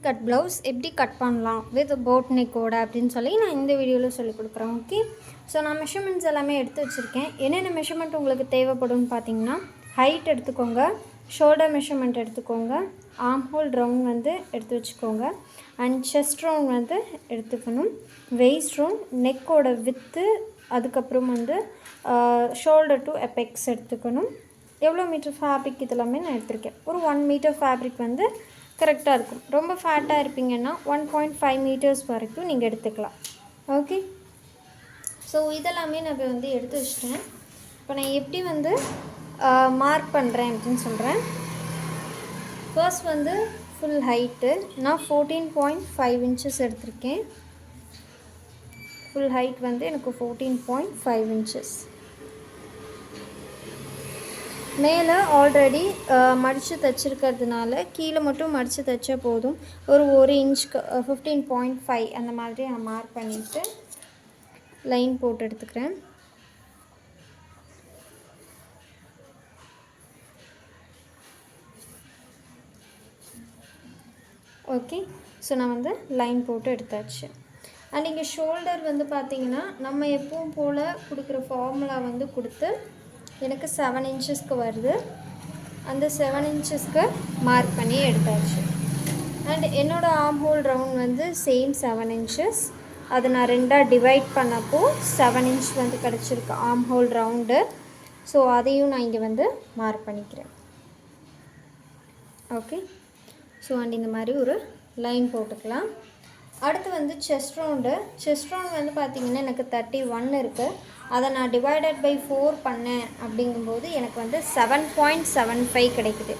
Cut blouse எப்படி cut பண்ணலாம் with boat நெக்கோட அப்படின்னு சொல்லி நான் இந்த வீடியோவில் சொல்லிக் கொடுக்குறேன். ஓகே, ஸோ நான் மெஷர்மெண்ட்ஸ் எல்லாமே எடுத்து வச்சுருக்கேன். என்னென்ன மெஷர்மெண்ட் உங்களுக்கு தேவைப்படும்னு பார்த்தீங்கன்னா, ஹைட் எடுத்துக்கோங்க, ஷோல்டர் மெஷர்மெண்ட் எடுத்துக்கோங்க, ஆர்ம் ஹோல் ரவுண்ட் வந்து எடுத்து வச்சுக்கோங்க, அண்ட் செஸ்ட் ரவுண்ட் வந்து எடுத்துக்கணும், வெயிஸ்ட் ரவுண்ட், நெக்கோட வித்து, அதுக்கப்புறம் வந்து ஷோல்டர் டு எபெக்ஸ் எடுத்துக்கணும். எவ்வளோ மீட்டர் ஃபேப்ரிக் இதெல்லாமே நான் எடுத்திருக்கேன். ஒரு 1 மீட்டர் ஃபேப்ரிக் வந்து கரெக்டாக இருக்கும். ரொம்ப ஃபேட்டாக இருப்பீங்கன்னா 1.5 மீட்டர்ஸ் வரைக்கும் நீங்கள் எடுத்துக்கலாம். ஓகே, ஸோ இதெல்லாமே நான் வந்து எடுத்து வச்சிட்டேன். இப்போ நான் எப்படி வந்து மார்க் பண்ணுறேன் அப்படின்னு சொல்கிறேன். ஃபர்ஸ்ட் வந்து ஃபுல் ஹைட்டு நான் 14.5 இன்ச்சஸ் எடுத்திருக்கேன். ஃபுல் ஹைட் வந்து எனக்கு 14.5 இன்ச்சஸ். மேலே ஆல்ரெடி மடித்து தைச்சிருக்கிறதுனால கீழே மட்டும் மடித்து தைச்சா போதும். ஒரு இன்ச்சுக்கு 15.5 அந்த மாதிரி நான் மார்க் பண்ணிவிட்டு லைன் போட்டு எடுத்துக்கிறேன். ஓகே, ஸோ நான் வந்து லைன் போட்டு எடுத்தாச்சு. அண்ட் இங்கே ஷோல்டர் வந்து பார்த்திங்கன்னா நம்ம எப்பவும் போல் கொடுக்குற ஃபார்முலா வந்து கொடுத்து எனக்கு 7 இன்ச்சஸ்க்கு வருது. அந்த 7 இன்ச்சஸ்க்கு மார்க் பண்ணி எடுத்தாச்சு. அண்ட் என்னோடய ஆர்ம் ஹோல் ரவுண்ட் வந்து சேம் 7 இன்ச்சஸ். அதை நான் ரெண்டாக டிவைட் பண்ணப்போ 7 இன்ச் வந்து கிடச்சிருக்கு ஆர்ம் ஹோல் ரவுண்டு. ஸோ அதையும் நான் இங்கே வந்து மார்க் பண்ணிக்கிறேன். ஓகே, ஸோ அண்ட் இந்த மாதிரி ஒரு லைன் போட்டுக்கலாம். அடுத்து வந்து செஸ்ட் ரவுண்டு. செஸ்ட் ரவுண்ட் வந்து பார்த்திங்கன்னா எனக்கு 31 இருக்குது. அதை நான் டிவைடட் பை 4 பண்ணேன் அப்படிங்கும்போது எனக்கு வந்து 7.75 கிடைக்குது.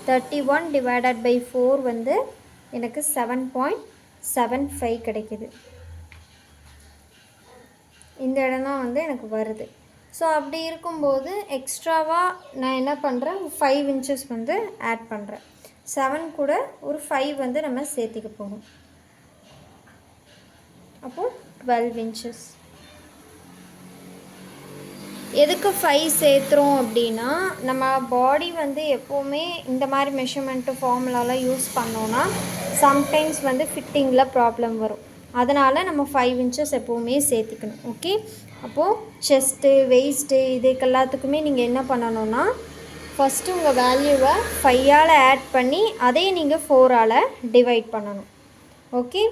31 டிவைடட் பை 4 வந்து எனக்கு 7.75 கிடைக்குது. இந்த இடம் தான் வந்து எனக்கு வருது. ஸோ அப்படி இருக்கும்போது எக்ஸ்ட்ராவாக நான் என்ன பண்ணுறேன், 5 இன்ச்சஸ் வந்து ஆட் பண்ணுறேன். 7 கூட ஒரு 5 வந்து நம்ம சேர்த்திக்க போகும். அப்போது 12 இன்ச்சஸ். எதுக்கு 5 சேர்த்துறோம் அப்படின்னா, நம்ம பாடி வந்து எப்போவுமே இந்த மாதிரி மெஷர்மெண்ட்டு ஃபார்முலாலாம் யூஸ் பண்ணோன்னா சம்டைம்ஸ் வந்து ஃபிட்டிங்கில் ப்ராப்ளம் வரும். அதனால் நம்ம 5 இன்ச்சஸ் எப்போவுமே சேர்த்துக்கணும். ஓகே, அப்போது செஸ்ட்டு, வெயிஸ்ட்டு இதுக்கு எல்லாத்துக்குமே நீங்கள் என்ன பண்ணணுன்னா, ஃபஸ்ட்டு உங்கள் வேல்யூவை 5ஆல் ஆட் பண்ணி அதே நீங்கள் 4ஆல் டிவைட் பண்ணணும். ஓகே,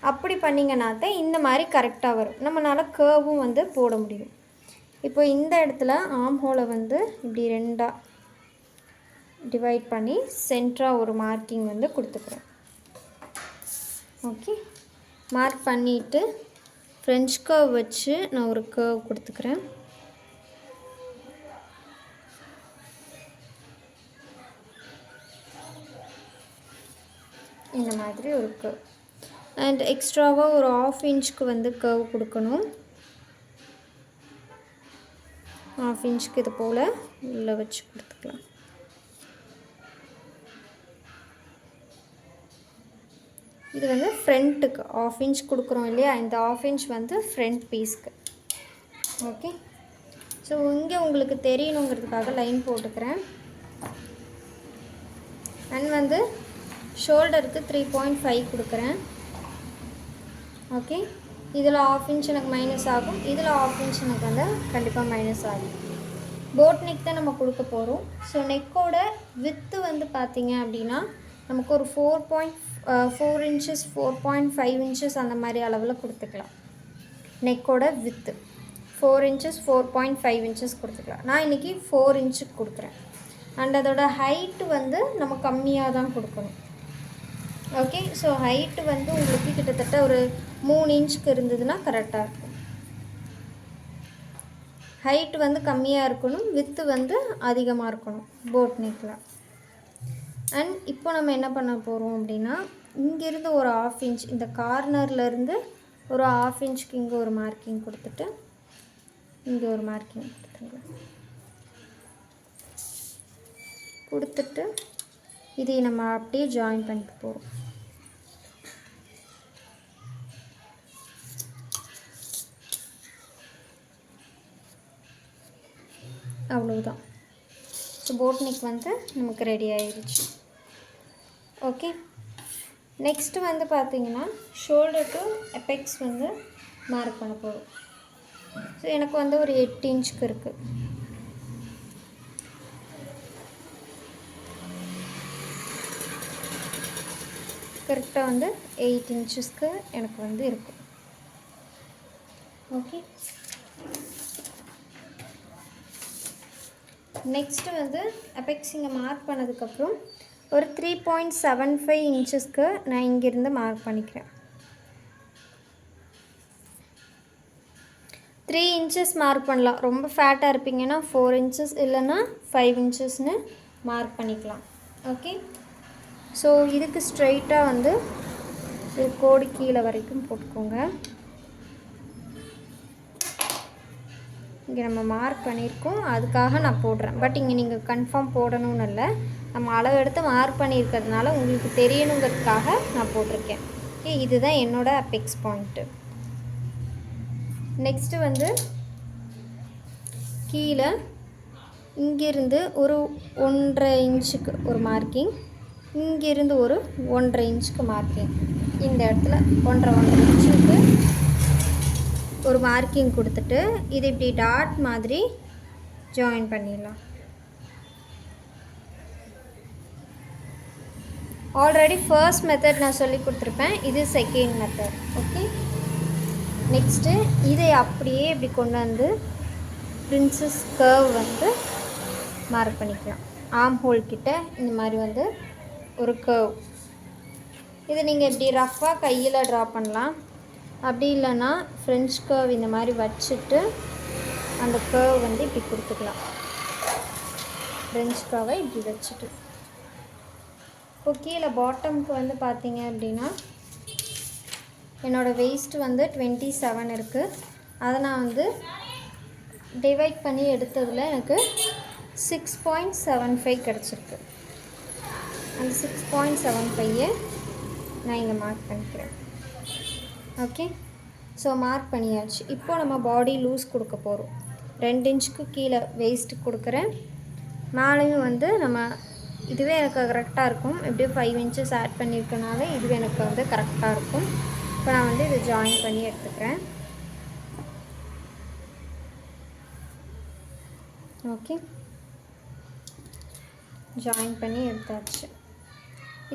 அப்படி பண்ணிங்கன்னா தான் இந்த மாதிரி கரெக்டாக வரும். நம்மளால் கர்வும் வந்து போட முடியும். இப்போ இந்த இடத்துல ஆர்ம் ஹோலை வந்து இப்படி ரெண்டாக டிவைட் பண்ணி சென்டராக ஒரு மார்க்கிங் வந்து கொடுத்துக்கிறேன். ஓகே, மார்க் பண்ணிவிட்டு ஃப்ரெஞ்ச் கர்வ் வச்சு நான் ஒரு கர்வ் கொடுத்துக்கிறேன். இந்த மாதிரி ஒரு கர்வ். அண்ட் எக்ஸ்ட்ராவாக ஒரு 1/2 இன்ச்சுக்கு வந்து கர்வ் கொடுக்கணும். 1/2 இன்ச்சுக்கு இது போல் உள்ளே வச்சு கொடுத்துக்கலாம். இது வந்து ஃப்ரண்ட்டுக்கு 1/2 இன்ச் கொடுக்குறோம் இல்லையா, இந்த 1/2 இன்ச் வந்து ஃப்ரண்ட் பீஸ்க்கு. ஓகே, ஸோ இங்கே உங்களுக்கு தெரியணுங்கிறதுக்காக லைன் போட்டுக்கிறேன். அண்ட் வந்து ஷோல்டருக்கு 3.5 கொடுக்குறேன். ஓகே, இதில் 1/2 இன்ச் எனக்கு மைனஸ் ஆகும், இதில் 1/2 இன்ச் எனக்கு வந்து கண்டிப்பாக மைனஸ் ஆகும். போட் நெக் தான் நம்ம கொடுக்க போகிறோம். ஸோ நெக்கோட வித்து வந்து பார்த்திங்க அப்படின்னா நமக்கு ஒரு 4 இன்ச்சஸ் 4.5 இன்ச்சஸ் அந்த மாதிரி அளவில் கொடுத்துக்கலாம். நெக்கோட வித்து 4 இன்ச்சஸ் 4.5 இன்ச்சஸ் கொடுத்துக்கலாம். நான் இன்றைக்கி 4 இன்ச்சுக்கு கொடுக்குறேன். அண்ட் அதோட ஹைட்டு வந்து நம்ம கம்மியாக தான் கொடுக்கணும். ஓகே, ஸோ ஹைட்டு வந்து உங்களுக்கு கிட்டத்தட்ட ஒரு 3 இன்ச்சுக்கு இருந்ததுன்னா கரெக்டாக இருக்கும். ஹைட்டு வந்து கம்மியாக இருக்கணும், வித்து வந்து அதிகமாக இருக்கணும் போட் நெக்கில். அண்ட் இப்போ நம்ம என்ன பண்ண போகிறோம் அப்படின்னா, இங்கேருந்து ஒரு 1/2 இன்ச் இந்த கார்னர்லேருந்து ஒரு 1/2 இன்ச்சுக்கு இங்கே ஒரு மார்க்கிங் கொடுத்துட்டு இங்கே ஒரு மார்க்கிங் கொடுத்துட்டு இதை நம்ம அப்படியே ஜாயின் பண்ணிட்டு போகிறோம். அவ்வளவுதான். ஸோ போட் நெக் வந்து நமக்கு ரெடி ஆயிடுச்சு. ஓகே, நெக்ஸ்ட்டு வந்து பார்த்திங்கன்னா ஷோல்டர் டு எபெக்ஸ் வந்து மார்க் பண்ண போகிறோம். ஸோ எனக்கு வந்து ஒரு 8 இன்ச்சுக்கு இருக்குது. கரெக்டாக வந்து 8 இன்ச்சஸ்க்கு எனக்கு வந்து இருக்கும். ஓகே, நெக்ஸ்ட்டு வந்து அபெக்ஸ் இங்கே மார்க் பண்ணதுக்கப்புறம் ஒரு 3.75 இன்ச்சஸ்க்கு நான் இங்கேருந்து மார்க் பண்ணிக்கிறேன். 3 இன்ச்சஸ் மார்க் பண்ணலாம். ரொம்ப ஃபேட்டாக இருப்பீங்கன்னா 4 இன்ச்சஸ் இல்லைன்னா 5 இன்ச்சஸ்னு மார்க் பண்ணிக்கலாம். ஓகே, ஸோ இதுக்கு ஸ்ட்ரைட்டாக வந்து ஒரு கோடு கீழே வரைக்கும் போட்டுக்கோங்க. இங்கே நம்ம மார்க் பண்ணியிருக்கோம், அதுக்காக நான் போடுறேன். பட் இங்கே நீங்கள் கன்ஃபார்ம் போடணும்னு இல்லை, நம்ம அளவு எடுத்து மார்க் பண்ணியிருக்கிறதுனால உங்களுக்கு தெரியணுங்கிறதுக்காக நான் போட்டிருக்கேன். ஓகே, இதுதான் என்னோடய அபெக்ஸ் பாயிண்ட்டு. நெக்ஸ்ட்டு வந்து கீழே இங்கேருந்து ஒரு 1.5 இன்ச்சுக்கு ஒரு மார்க்கிங், இங்கேருந்து ஒரு 1.5 இன்ச்சுக்கு மார்க்கிங், இந்த இடத்துல 1.5 இன்ச்சுக்கு ஒரு மார்க்கிங் கொடுத்துட்டு இது இப்படி டாட் மாதிரி ஜாயின் பண்ணிடலாம். ஆல்ரெடி ஃபர்ஸ்ட் மெத்தட் நான் சொல்லி கொடுத்துருப்பேன், இது செகண்ட் மெத்தட். ஓகே, நெக்ஸ்ட்டு இதை அப்படியே இப்படி கொண்டு வந்து பிரின்சஸ் கர்வ் வந்து மார்க் பண்ணிக்கலாம். ஆர்ம் ஹோல் கிட்ட இந்த மாதிரி வந்து ஒரு கர்வ். இதை நீங்கள் இப்படி ரஃப்பாக கையில் ட்ரா பண்ணலாம். அப்படி இல்லைன்னா ஃப்ரெஞ்ச் கர்வ் இந்த மாதிரி வச்சுட்டு அந்த கர்வ் வந்து இப்படி கொடுத்துக்கலாம். ஃப்ரெஞ்ச் கர்வை இப்படி வச்சுட்டு இப்போ கீழே பாட்டமுக்கு வந்து பார்த்தீங்க அப்படின்னா என்னோடய வெயிஸ்ட்டு வந்து 27 இருக்குது. அதை நான் வந்து டிவைட் பண்ணி எடுத்ததில் எனக்கு 6.75 கிடச்சிருக்கு. அந்த 6.75 நான் இங்கே மார்க் பண்ணிக்கிறேன். ஓகே, ஸோ மார்க் பண்ணியாச்சு. இப்போ நம்ம பாடி லூஸ் கொடுக்க போகிறோம். 2 இன்ச்சுக்கு கீழே வெயிஸ்ட்டு கொடுக்குறேன். மேலேயும் வந்து நம்ம இதுவே எனக்கு கரெக்டாக இருக்கும். எப்படியும் 5 இன்ச்சஸ் ஆட் பண்ணியிருக்கனால இதுவே எனக்கு வந்து கரெக்டாக இருக்கும். இப்போ நான் வந்து இதை ஜாயின் பண்ணி எடுத்துக்கிறேன். ஓகே, ஜாயின் பண்ணி எடுத்தாச்சு.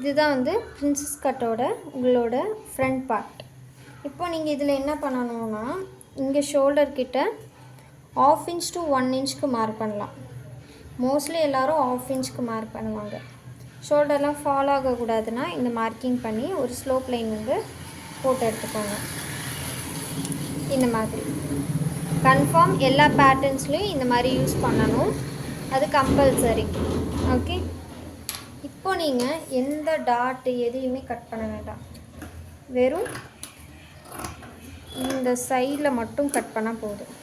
இதுதான் வந்து பிரின்சஸ் கட்டோட உங்களோட ஃப்ரண்ட் பார்ட். இப்போ நீங்கள் இதில் என்ன பண்ணணும்னா இங்கே ஷோல்டர் கிட்ட 1/2 இன்ச் to 1 இன்ச்சுக்கு மார்க் பண்ணலாம். மோஸ்ட்லி எல்லோரும் 1/2 இன்ச்சுக்கு மார்க் பண்ணுவாங்க. ஷோல்டர்லாம் ஃபால் ஆகக்கூடாதுன்னா இந்த மார்க்கிங் பண்ணி ஒரு ஸ்லோப் லைன் வந்து போட்டு எடுத்துக்கோங்க. இந்த மாதிரி கன்ஃபார்ம் எல்லா பேட்டர்ன்ஸ்லேயும் இந்த மாதிரி யூஸ் பண்ணணும், அது கம்பல்சரி. ஓகே, இப்போ நீங்கள் எந்த டாட்டு எதையுமே கட் பண்ண வேண்டாம். வெறும் இந்த சைடில் மட்டும் கட் பண்ணால் போதும்.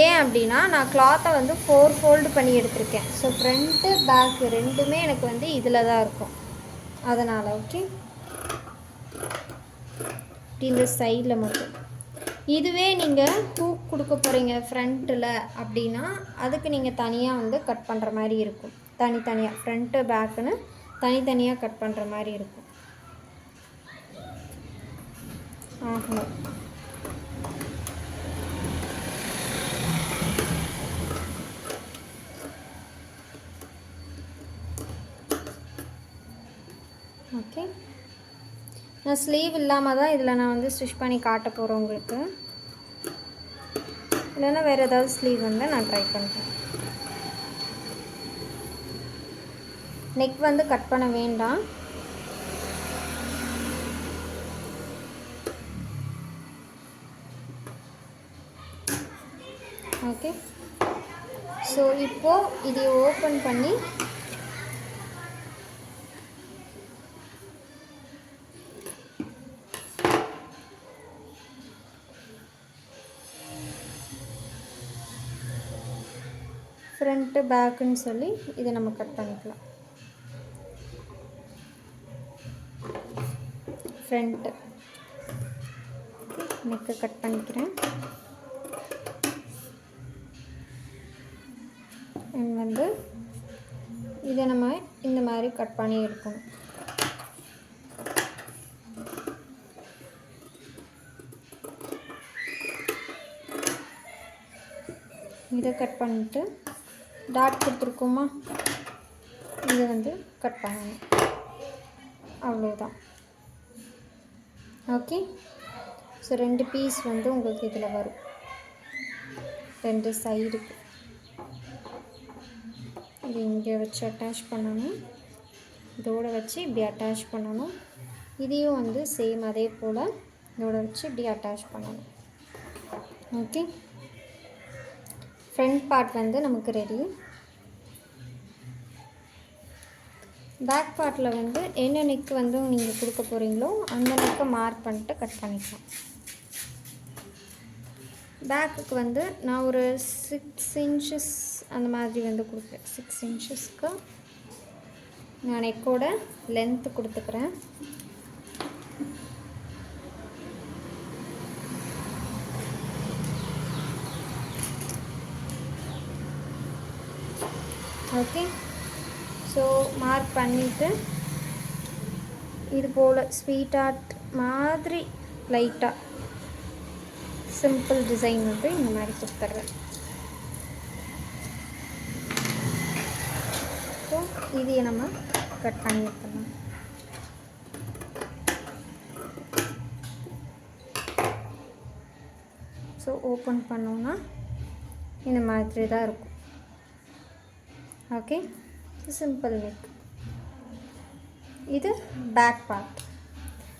ஏன் அப்படின்னா நான் கிளாத்தை வந்து 4 ஃபோல்டு பண்ணி எடுத்திருக்கேன். ஸோ ஃப்ரண்ட்டு பேக்கு ரெண்டுமே எனக்கு வந்து இதில் தான் இருக்கும், அதனால். ஓகே, இந்த சைடில் மட்டும். இதுவே நீங்கள் ஹூக் கொடுக்க போகிறீங்க ஃப்ரண்ட்டில் அப்படின்னா அதுக்கு நீங்கள் தனியாக வந்து கட் பண்ணுற மாதிரி இருக்கும். தனித்தனியாக ஃப்ரண்ட்டு பேக்குன்னு தனித்தனியாக கட் பண்ணுற மாதிரி இருக்கும். ஆகணும். ஓகே, நான் ஸ்லீவ் இல்லாமல் தான் இதில் நான் வந்து ஸ்டிச் பண்ணி காட்ட போகிறேன் உங்களுக்கு. இல்லைன்னா வேறு ஏதாவது ஸ்லீவ் வந்து நான் ட்ரை பண்ணுறேன். நெக் வந்து கட் பண்ண வேண்டாம். ஓகே, ஸோ இப்போது இதை ஓப்பன் பண்ணி ஃப்ரண்ட்டு பேக்குன்னு சொல்லி இதை நம்ம கட் பண்ணிக்கலாம். ஃப்ரண்ட்டு நெக்கு கட் பண்ணிக்கிறேன். அண்ட் வந்து இதை நம்ம இந்த மாதிரி கட் பண்ணி எடுக்கணும். இதை கட் பண்ணிட்டு டாட் கொடுத்துருக்கோமா, இதை வந்து கட் பண்ணணும். அவ்வளோதான். ஓகே. ஸோ 2 பீஸ் வந்து உங்களுக்கு இதில் வரும், 2 சைடுக்கு. இது இங்கே வச்சு அட்டாச் பண்ணணும், இதோடு வச்சு இப்படி அட்டாச் பண்ணணும். இதையும் வந்து சேம் அதே போல் இதோட வச்சு இப்படி அட்டாச் பண்ணணும். ஓகே. ஃப்ரண்ட் பார்ட் வந்து நமக்கு ரெடி. பேக் பார்ட்டில் வந்து என்ன நெக் வந்து நீங்கள் கொடுக்க போகிறீங்களோ அந்த நெக்கை மார்க் பண்ணிட்டு கட் பண்ணிக்கலாம். பேக்குக்கு வந்து நான் ஒரு 6 இன்ச்சஸ் அந்த மாதிரி வந்து கொடுக்குறேன். 6 இன்ச்சஸ்க்கு நான் நெக்கோட லென்த்து கொடுத்துக்கிறேன். ஓகே. ஸோ மார்க் பண்ணிவிட்டு இது போல் ஸ்வீட் ஆர்ட் மாதிரி லைட்டாக சிம்பிள் டிசைன் வந்து இந்த மாதிரி கொடுத்துட்றேன். ஸோ இதையை நம்ம கட் பண்ணி வைக்கலாம். ஸோ ஓப்பன் பண்ணோன்னா இந்த மாதிரி தான் இருக்கும். ஓகே. Simple neck. இது பேக் பார்ட்.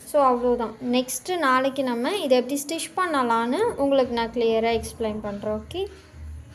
ஸோ அவ்வளோதான். நெக்ஸ்ட்டு நாளைக்கு நம்ம இதை எப்படி ஸ்டிச் பண்ணலான்னு உங்களுக்கு நான் கிளியராக எக்ஸ்பிளைன் பண்ணுறேன். ஓகே.